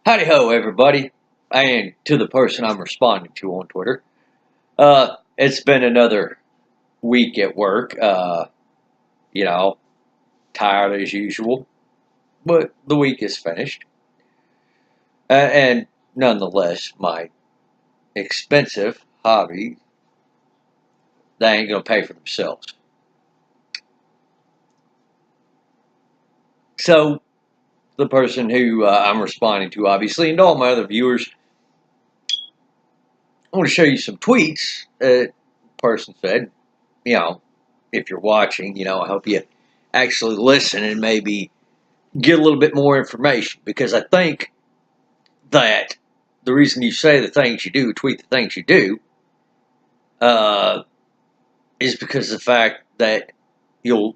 Howdy ho, everybody, and to the person I'm responding to on Twitter. It's been another week at work. You know, tired as usual, but the week is finished. And nonetheless, my expensive hobby, they ain't gonna pay for themselves. So, the person who I'm responding to, obviously, and all my other viewers, I want to show you some tweets. Person said, you know, if you're watching, I hope you actually listen and maybe get a little bit more information, because I think that the reason you say the things you do, tweet the things you do, uh, is because of the fact that you'll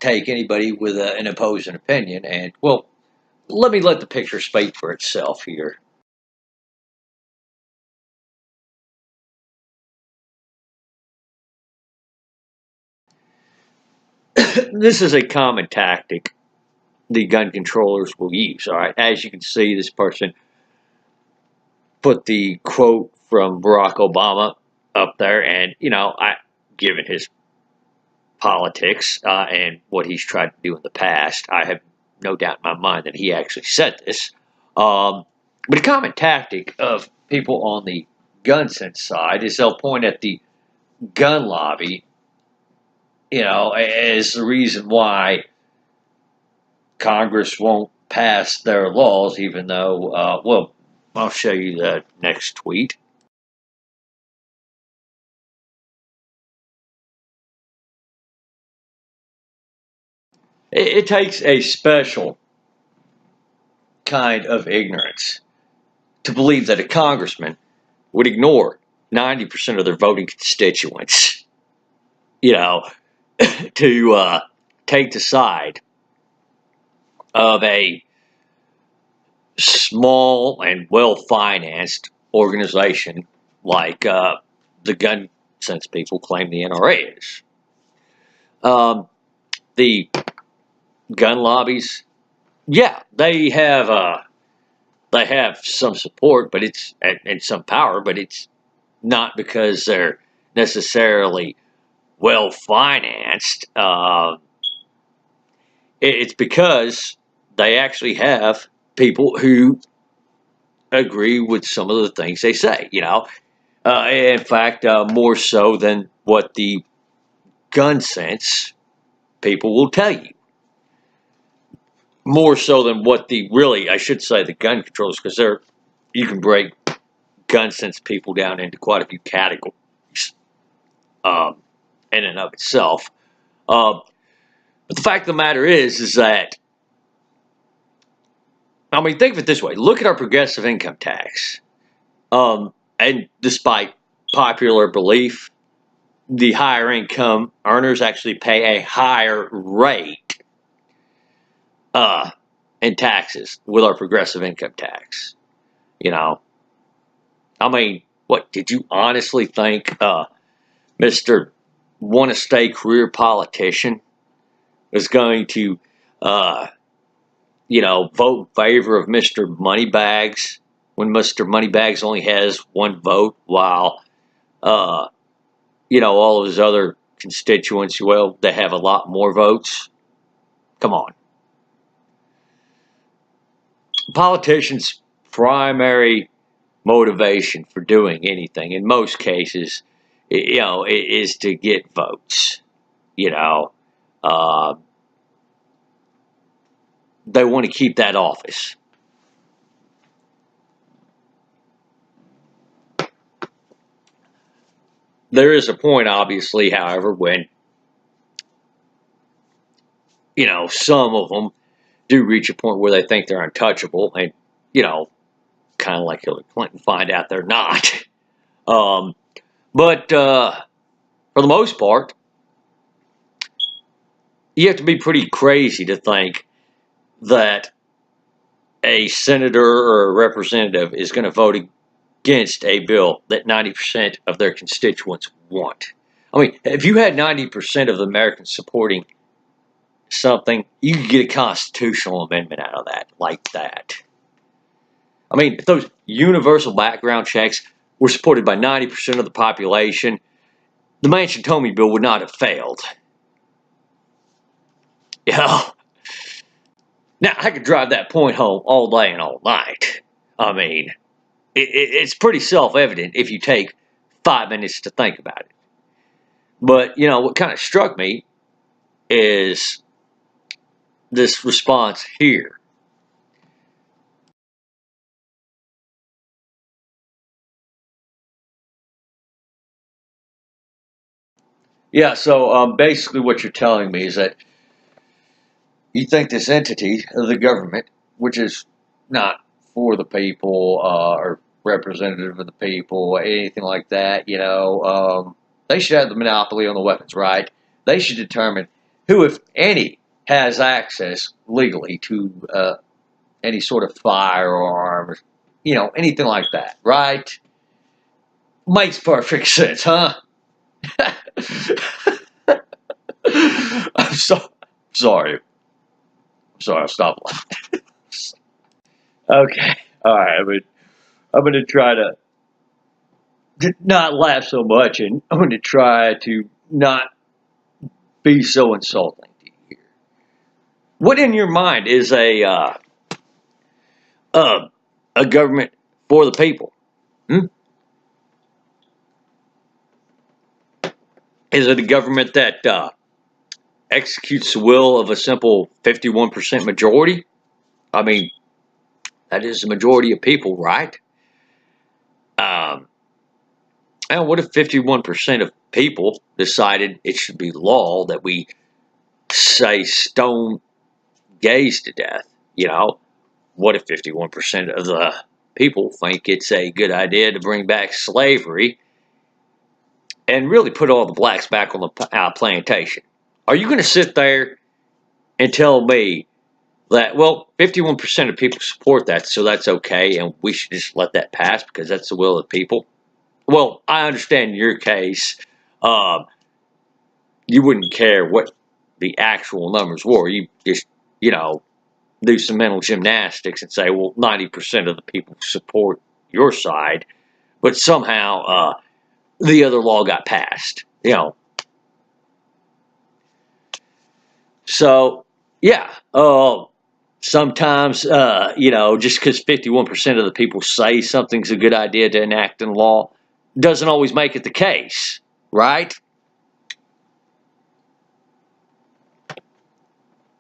take anybody with an opposing opinion. And, well, let the picture speak for itself here. This is a common tactic the gun controllers will use. All right, as you can see, this person put the quote from Barack Obama up there, and given his politics and what he's tried to do in the past, I have no doubt in my mind that he actually said this. But a common tactic of people on the Gunsense side is they'll point at the gun lobby, as the reason why Congress won't pass their laws, even though, well, I'll show you the next tweet. It takes a special kind of ignorance to believe that a congressman would ignore 90% of their voting constituents, you know, to take the side of a small and well-financed organization like the gun sense people claim the NRA is. The gun lobbies, yeah, they have some support, but it's and some power, but it's not because they're necessarily well financed. It's because they actually have people who agree with some of the things they say. In fact, more so than what the gun sense people will tell you. More so than what I should say, the gun controllers, because you can break gun sense people down into quite a few categories um, in and of itself. But the fact of the matter is that, I mean, think of it this way. Look at our progressive income tax. And despite popular belief, the higher income earners actually pay a higher rate in taxes with our progressive income tax. I mean, what, did you honestly think Mr. Want to stay career politician is going to, vote in favor of Mr. Moneybags when Mr. Moneybags only has one vote, while, all of his other constituents, well, they have a lot more votes? Come on. Politicians' primary motivation for doing anything, in most cases, is to get votes. Uh, they want to keep that office. There is a point, obviously, however, when, some of them do reach a point where they think they're untouchable, and, kind of like Hillary Clinton, find out they're not. But for the most part, you have to be pretty crazy to think that a senator or a representative is going to vote against a bill that 90% of their constituents want. I mean, if you had 90% of the Americans supporting something, you could get a constitutional amendment out of that, like that. I mean, if those universal background checks were supported by 90% of the population, the Manchin-Comey bill would not have failed. You know? Now, I could drive that point home all day and all night. I mean, it's pretty self-evident if you take 5 minutes to think about it. But, you know, what kind of struck me is this response here. Yeah, so basically what you're telling me is that you think this entity, the government, which is not for the people or representative of the people, anything like that, you know, they should have the monopoly on the weapons, right? They should determine who, if any, has access legally to any sort of firearm, or, you know, anything like that, right? Makes perfect sense, huh? I'm so sorry. Sorry, I'll stop laughing. Okay. All right. I'm gonna try to not laugh so much, and I'm gonna try to not be so insulting to you here. What in your mind is a government for the people? Hmm? Is it a government that executes the will of a simple 51% majority? I mean, that is the majority of people, right? Um, and what if 51% of people decided it should be law that we say stone gays to death? You know, what if 51% of the people think it's a good idea to bring back slavery and really put all the blacks back on the plantation? Are you going to sit there and tell me that, well, 51% of people support that, so that's okay, and we should just let that pass because that's the will of the people? Well, I understand in your case, um, you wouldn't care what the actual numbers were. You just, you know, do some mental gymnastics and say, well, 90% of the people support your side, but somehow the other law got passed, you know. So, yeah, sometimes, you know, just because 51% of the people say something's a good idea to enact in law doesn't always make it the case, right?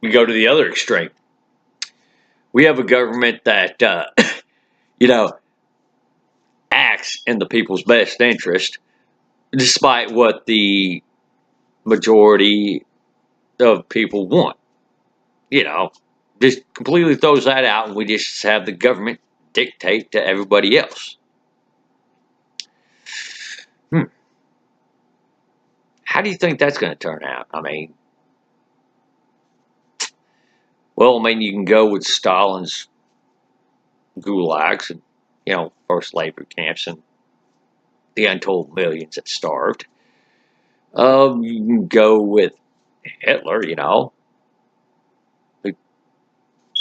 You go to the other extreme. We have a government that, you know, acts in the people's best interest, despite what the majority of people want. You know, just completely throws that out, and we just have the government dictate to everybody else. Hmm. How do you think that's going to turn out? I mean, well, I mean, you can go with Stalin's gulags and, you know, forced labor camps and the untold millions that starved. You can go with Hitler, you know, who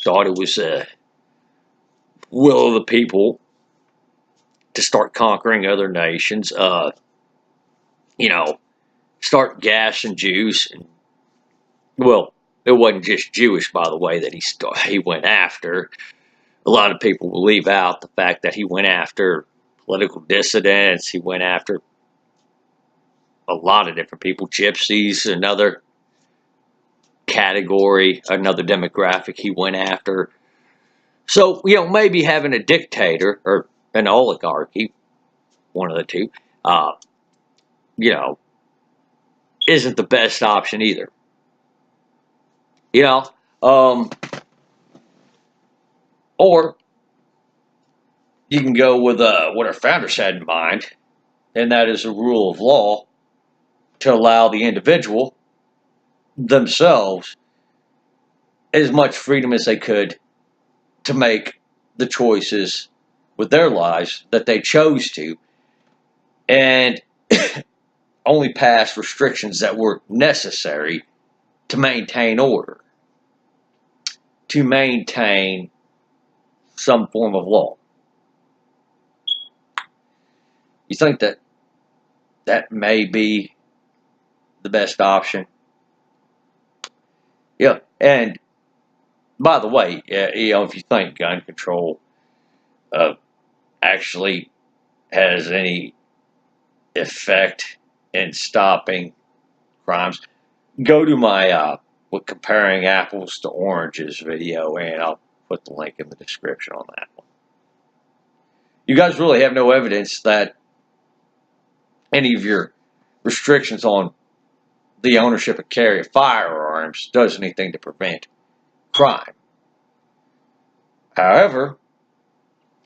thought it was a will of the people to start conquering other nations. You know, start gassing Jews. And, well, it wasn't just Jewish, by the way, that he went after. A lot of people will leave out the fact that he went after political dissidents. He went after a lot of different people. Gypsies, another category, another demographic he went after. So, you know, maybe having a dictator or an oligarchy, one of the two, you know, isn't the best option either. You know, or you can go with what our founders had in mind, and that is a rule of law to allow the individual themselves as much freedom as they could to make the choices with their lives that they chose to, and only pass restrictions that were necessary to maintain order, to maintain some form of law. You think that that may be the best option? Yeah. And by the way, if you think gun control uh, actually has any effect in stopping crimes, go to my with comparing apples to oranges video, and I'll put the link in the description on that one. You guys really have no evidence that any of your restrictions on the ownership and carry of firearms does anything to prevent crime. However,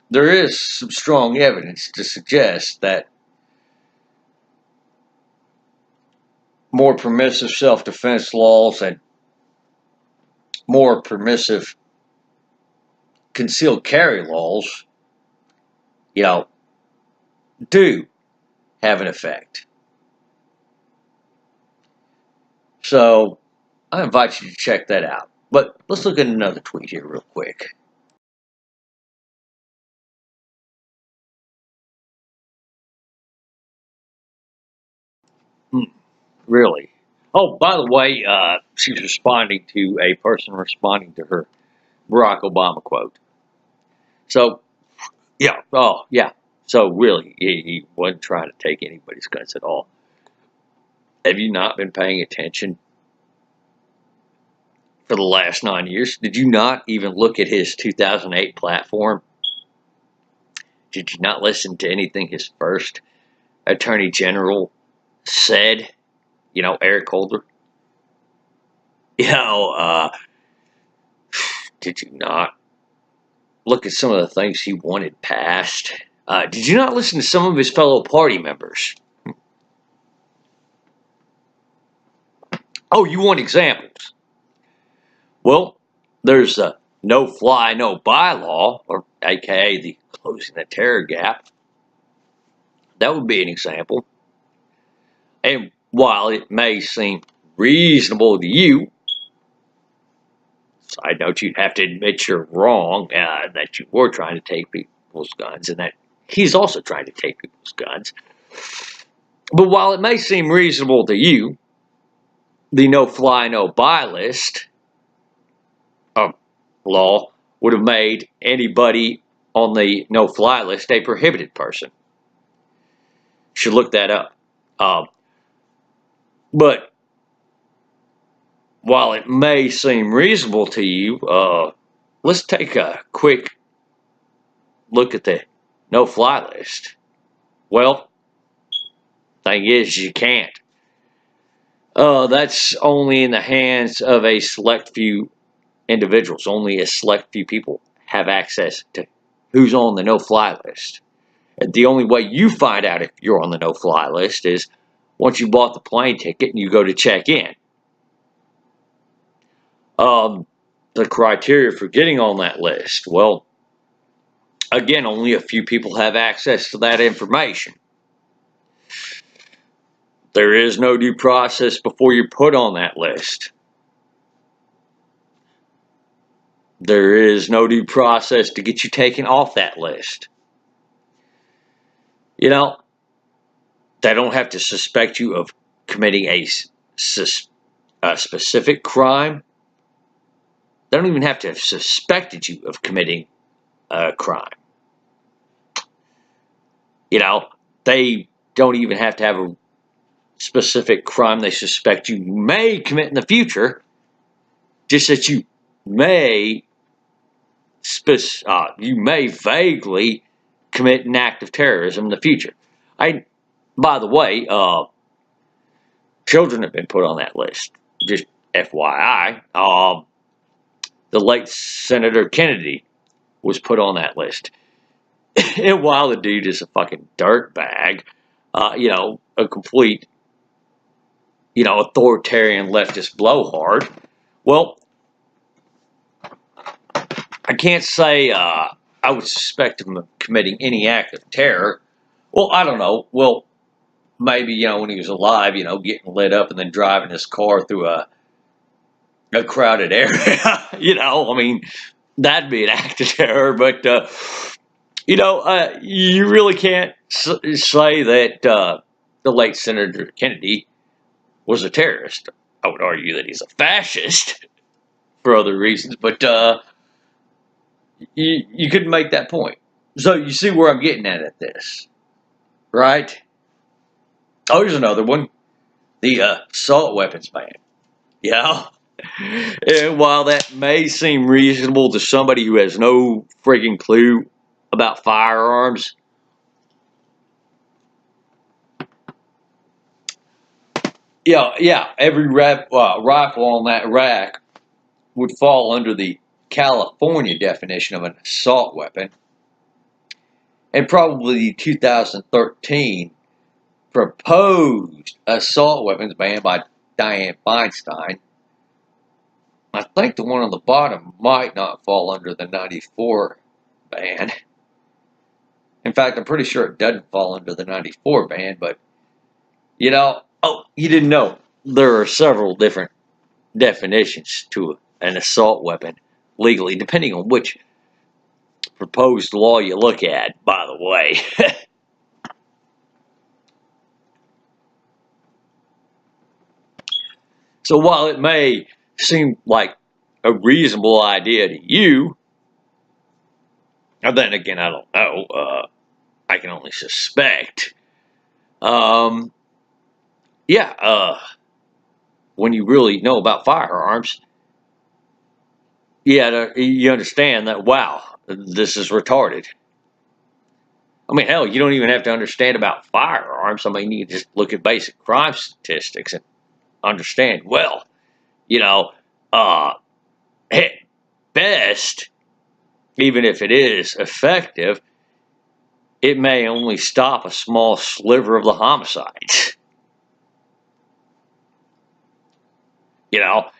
there is some strong evidence to suggest that more permissive self-defense laws and more permissive concealed carry laws, do have an effect. So I invite you to check that out. But let's look at another tweet here real quick. Really? Oh, by the way, she's responding to a person responding to her Barack Obama quote. So, yeah. Oh, yeah. So, really, he wasn't trying to take anybody's guns at all. Have you not been paying attention for the last 9 years? Did you not even look at his 2008 platform? Did you not listen to anything his first attorney general said? Eric Holder? Did you not look at some of the things he wanted passed? Did you not listen to some of his fellow party members? Oh, you want examples? Well, there's the no fly, no buy law, or AKA the closing the terror gap. That would be an example. And while it may seem reasonable to you, side note, you'd have to admit you're wrong, that you were trying to take people's guns, and that he's also trying to take people's guns. But while it may seem reasonable to you, the no fly, no buy list law would have made anybody on the no fly list a prohibited person. You should look that up. But while it may seem reasonable to you, let's take a quick look at the no fly list. Well, thing is, you can't. That's only in the hands of a select few individuals. Only a select few people have access to who's on the no-fly list. And the only way you find out if you're on the no-fly list is once you bought the plane ticket and you go to check in. The criteria for getting on that list, well, again, only a few people have access to that information. There is no due process before you're put on that list. There is no due process to get you taken off that list. They don't have to suspect you of committing a specific crime. They don't even have to have suspected you of committing a crime. They don't even have to have a specific crime they suspect you may commit in the future, just that you may vaguely commit an act of terrorism in the future. By the way, children have been put on that list. Just FYI, the late Senator Kennedy was put on that list. And while the dude is a fucking dirtbag, a complete, authoritarian leftist blowhard, well, I can't say I would suspect him of committing any act of terror. Well, I don't know. Well, maybe, when he was alive, getting lit up and then driving his car through a crowded area. That'd be an act of terror. But, you really can't say that the late Senator Kennedy was a terrorist. I would argue that he's a fascist for other reasons, but you couldn't make that point. So you see where I'm getting at this, right? Oh, here's another one. The assault weapons ban. Yeah. And while that may seem reasonable to somebody who has no frigging clue about firearms, yeah, every rifle on that rack would fall under the California definition of an assault weapon, and probably the 2013 proposed assault weapons ban by Dianne Feinstein. I think the one on the bottom might not fall under the 94 ban. In fact, I'm pretty sure it doesn't fall under the 94 ban, but oh, you didn't know. There are several different definitions to an assault weapon legally, depending on which proposed law you look at, by the way. So while it may seem like a reasonable idea to you, and then again, I don't know. I can only suspect. Um, yeah, when you really know about firearms, yeah, you understand that, wow, this is retarded. I mean, hell, you don't even have to understand about firearms. I mean, you just look at basic crime statistics and understand, well, you know, at best, even if it is effective, it may only stop a small sliver of the homicides. You know,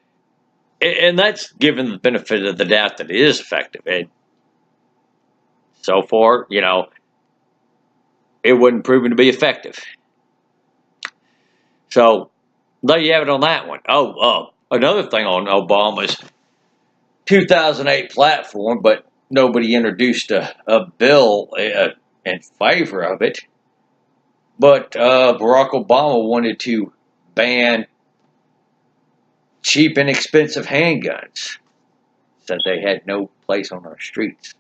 and that's given the benefit of the doubt that it is effective. And so far, it wasn't proven to be effective. So there you have it on that one. Oh, another thing on Obama's 2008 platform, but nobody introduced a bill in favor of it. But Barack Obama wanted to ban cheap and expensive handguns. Said they had no place on our streets.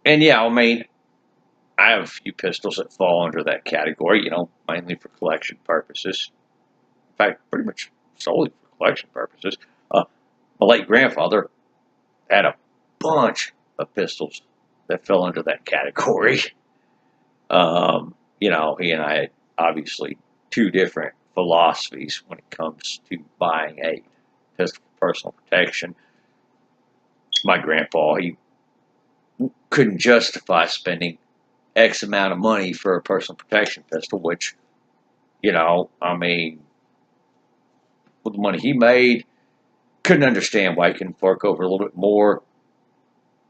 And yeah, I mean, I have a few pistols that fall under that category, mainly for collection purposes. In fact, pretty much solely for collection purposes. My late grandfather had a bunch of pistols that fell under that category. He and I had obviously two different philosophies when it comes to buying a pistol for personal protection. My grandpa, he couldn't justify spending X amount of money for a personal protection pistol, which, I mean, with the money he made, couldn't understand why he couldn't fork over a little bit more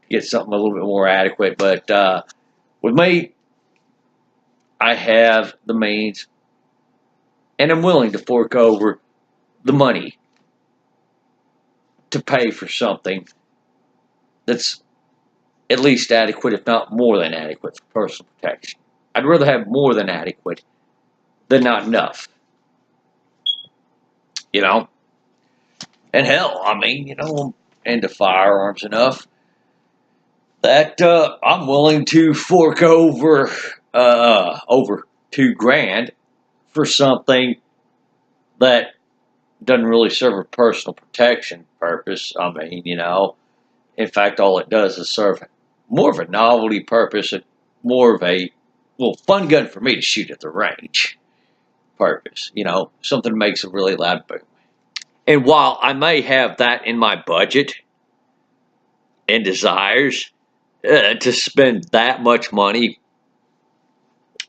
to get something a little bit more adequate. But with me, I have the means, and I'm willing to fork over the money to pay for something that's at least adequate, if not more than adequate, for personal protection. I'd rather have more than adequate than not enough. And hell, I mean, I'm into firearms enough that I'm willing to fork over over $2,000 for something that doesn't really serve a personal protection purpose. I mean, in fact, all it does is serve more of a novelty purpose and more of a fun gun for me to shoot at the range purpose. Something that makes a really loud boom. And while I may have that in my budget and desires to spend that much money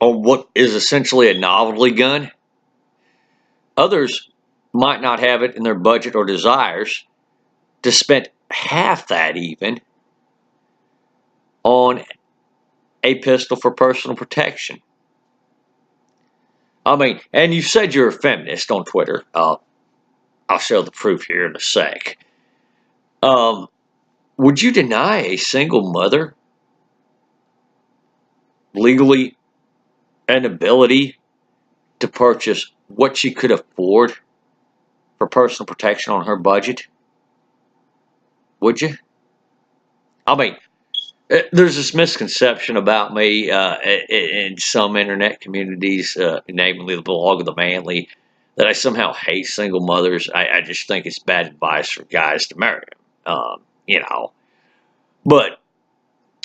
on what is essentially a novelty gun, others might not have it in their budget or desires to spend half that even on a pistol for personal protection. I mean, and you said you're a feminist on Twitter. I'll show the proof here in a sec. Would you deny a single mother legally an ability to purchase what she could afford for personal protection on her budget? Would you? I mean, there's this misconception about me in some internet communities, namely the blog of the manly, that I somehow hate single mothers. I just think it's bad advice for guys to marry them. You know, but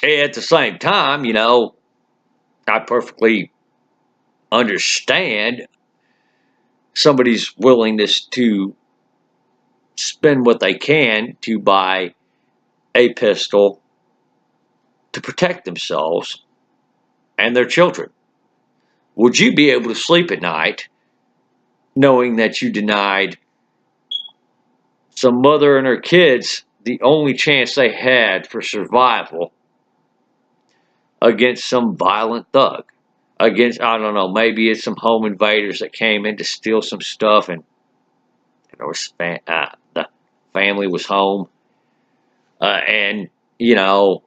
at the same time, you know, I perfectly understand somebody's willingness to spend what they can to buy a pistol to protect themselves and their children. Would you be able to sleep at night knowing that you denied some mother and her kids the only chance they had for survival against some violent thug? Against, I don't know, maybe it's some home invaders that came in to steal some stuff, and the family was home, and, you know,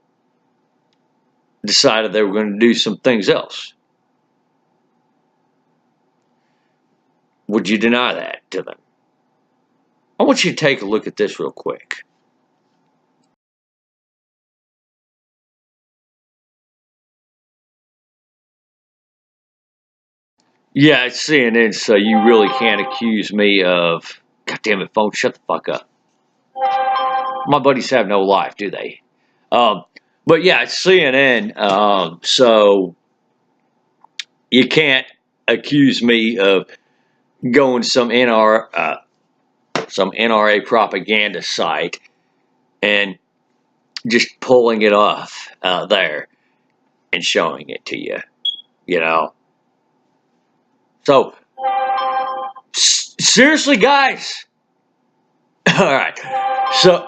decided they were going to do some things else. Would you deny that to them? I want you to take a look at this real quick. Yeah, it's CNN, so you really can't accuse me of, God damn it, phone, shut the fuck up. My buddies have no life, do they? Um, but yeah, it's CNN, so you can't accuse me of going some NRA propaganda site and just pulling it off there and showing it to you, you know. So seriously, guys. All right. So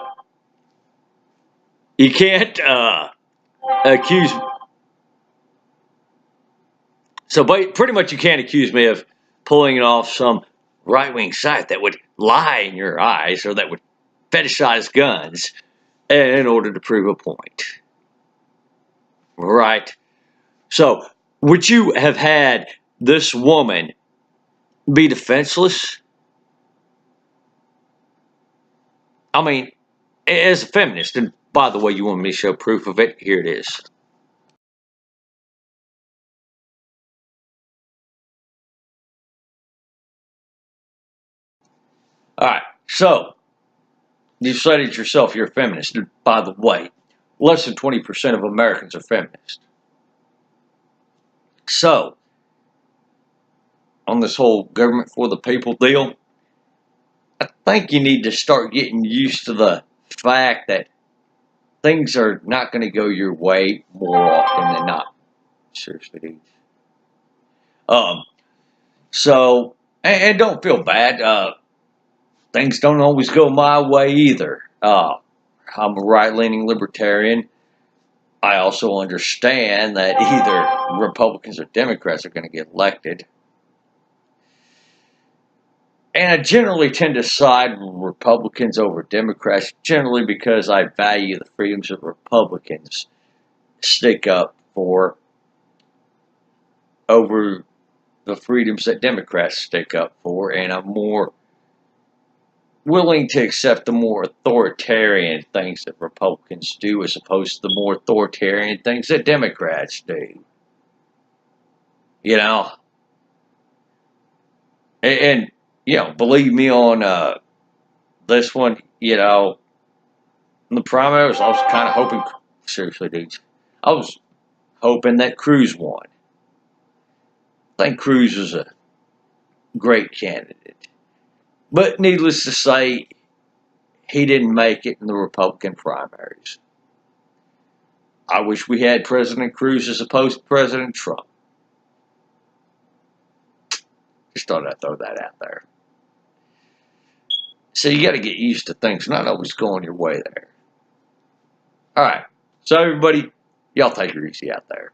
you can't accuse. So pretty much you can't accuse me of pulling it off some right-wing site that would lie in your eyes or that would fetishize guns in order to prove a point. Right? So would you have had this woman be defenseless? I mean, as a feminist, and by the way, you want me to show proof of it? Here it is. All right. So you said it yourself, you're a feminist. And by the way, less than 20% of Americans are feminists. So, on this whole government for the people deal, I think you need to start getting used to the fact that things are not going to go your way more often than not. Seriously, dude. Um, so, and don't feel bad. Things don't always go my way either. I'm a right-leaning libertarian. I also understand that either Republicans or Democrats are going to get elected. And I generally tend to side with Republicans over Democrats, generally because I value the freedoms that Republicans stick up for over the freedoms that Democrats stick up for, and I'm more willing to accept the more authoritarian things that Republicans do as opposed to the more authoritarian things that Democrats do. You know? And you know, believe me on this one, you know, in the primaries, I was kind of hoping, seriously, dudes, I was hoping that Cruz won. I think Cruz was a great candidate. But needless to say, he didn't make it in the Republican primaries. I wish we had President Cruz as opposed to President Trump. Just thought I'd throw that out there. So you got to get used to things not always going your way there. All right. So everybody, y'all take it easy out there.